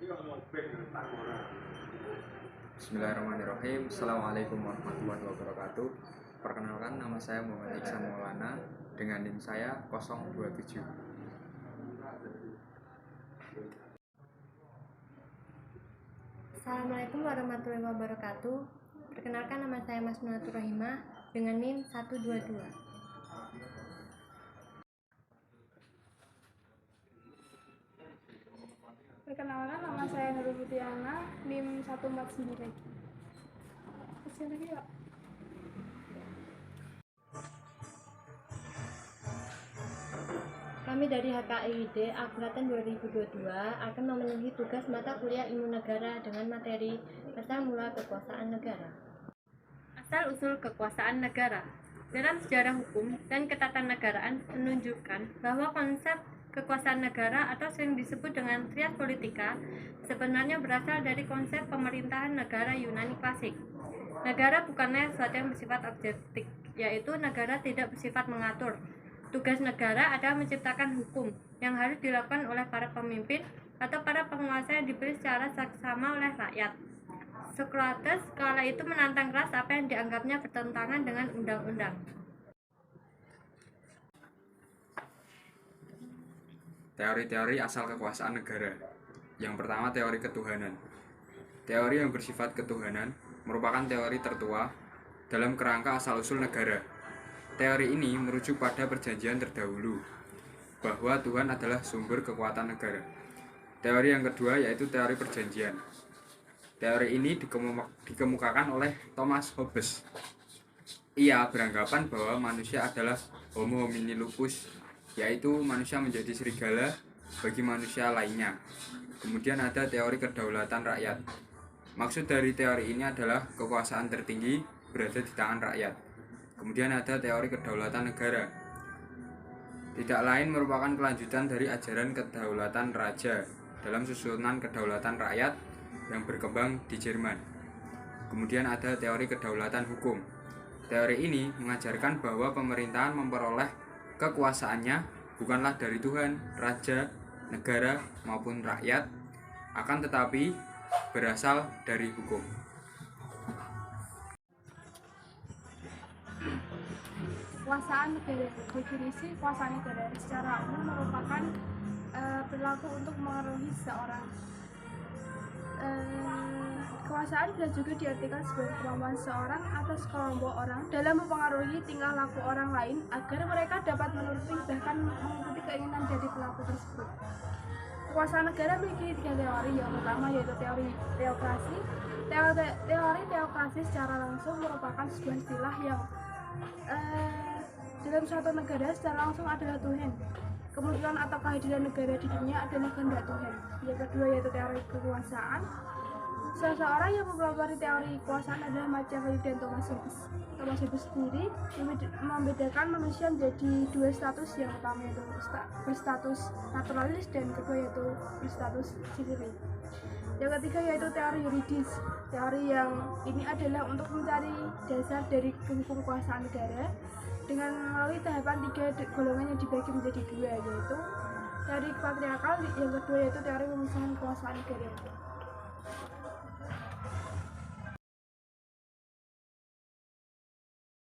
Bismillahirrahmanirrahim. Assalamualaikum warahmatullahi wabarakatuh. Perkenalkan, nama saya Muhammad Iksan Maulana dengan NIM saya 027. Assalamualaikum warahmatullahi wabarakatuh. Perkenalkan, nama saya Masnunatur Rahimah dengan NIM 122. Perkenalkan, nama saya Nurul Putiana, NIM 149. Kecil lagi ya. Kami dari HKIID Angkatan 2022 akan memenuhi tugas mata kuliah Ilmu Negara dengan materi Asal Mula Kekuasaan Negara. Asal-usul kekuasaan negara. Dalam sejarah hukum dan ketatanegaraan menunjukkan bahwa konsep kekuasaan negara atau sering disebut dengan trias politika sebenarnya berasal dari konsep pemerintahan negara Yunani klasik. Negara bukanlah sesuatu yang bersifat objektif, yaitu negara tidak bersifat mengatur. Tugas negara adalah menciptakan hukum yang harus dilakukan oleh para pemimpin atau para penguasa yang dipilih secara saksama oleh rakyat. Socrates kala itu menantang keras apa yang dianggapnya bertentangan dengan undang-undang. Teori-teori asal kekuasaan negara. Yang pertama, teori ketuhanan. Teori yang bersifat ketuhanan merupakan teori tertua dalam kerangka asal-usul negara. Teori ini merujuk pada perjanjian terdahulu bahwa Tuhan adalah sumber kekuatan negara. Teori yang kedua yaitu teori perjanjian. Teori ini dikemukakan oleh Thomas Hobbes. Ia beranggapan bahwa manusia adalah Homo homini lupus, yaitu manusia menjadi serigala bagi manusia lainnya. Kemudian ada teori kedaulatan rakyat. Maksud dari teori ini adalah kekuasaan tertinggi berada di tangan rakyat. Kemudian ada teori kedaulatan negara. Tidak lain merupakan kelanjutan dari ajaran kedaulatan raja dalam susunan kedaulatan rakyat yang berkembang di Jerman. Kemudian ada teori kedaulatan hukum. Teori ini mengajarkan bahwa pemerintahan memperoleh kekuasaannya bukanlah dari Tuhan, raja, negara maupun rakyat, akan tetapi berasal dari hukum. Kekuasaan negara. Definisi kekuasaan negara secara umum merupakan perilaku untuk mengaruhi seseorang. Kekuasaan bisa juga diartikan sebagai kemampuan seorang atas kelompok orang dalam mempengaruhi tingkah laku orang lain agar mereka dapat menuruti bahkan mengikuti keinginan dari pelaku tersebut. Kekuasaan negara memiliki tiga teori. Yang pertama yaitu teori teokrasi. Teori teokrasi secara langsung merupakan sebuah istilah yang dalam suatu negara secara langsung adalah Tuhan. Kemunculan atau kehadiran negara di dunia adalah kehendak Tuhan. Yang kedua yaitu teori kekuasaan. Seseorang yang mempelajari teori kekuasaan adalah Machiavelli dan Thomas Hobbes. Thomas Hobbes sendiri membedakan manusia menjadi dua status, yang pertama yaitu berstatus naturalis dan kedua yaitu berstatus sivilis. Yang ketiga yaitu teori yuridis. Teori yang ini adalah untuk mencari dasar dari hukum kekuasaan negara dengan melalui tahapan tiga golongan yang dibagi menjadi dua, yaitu teori patriarkal, yang kedua yaitu teori pemisahan kekuasaan negara.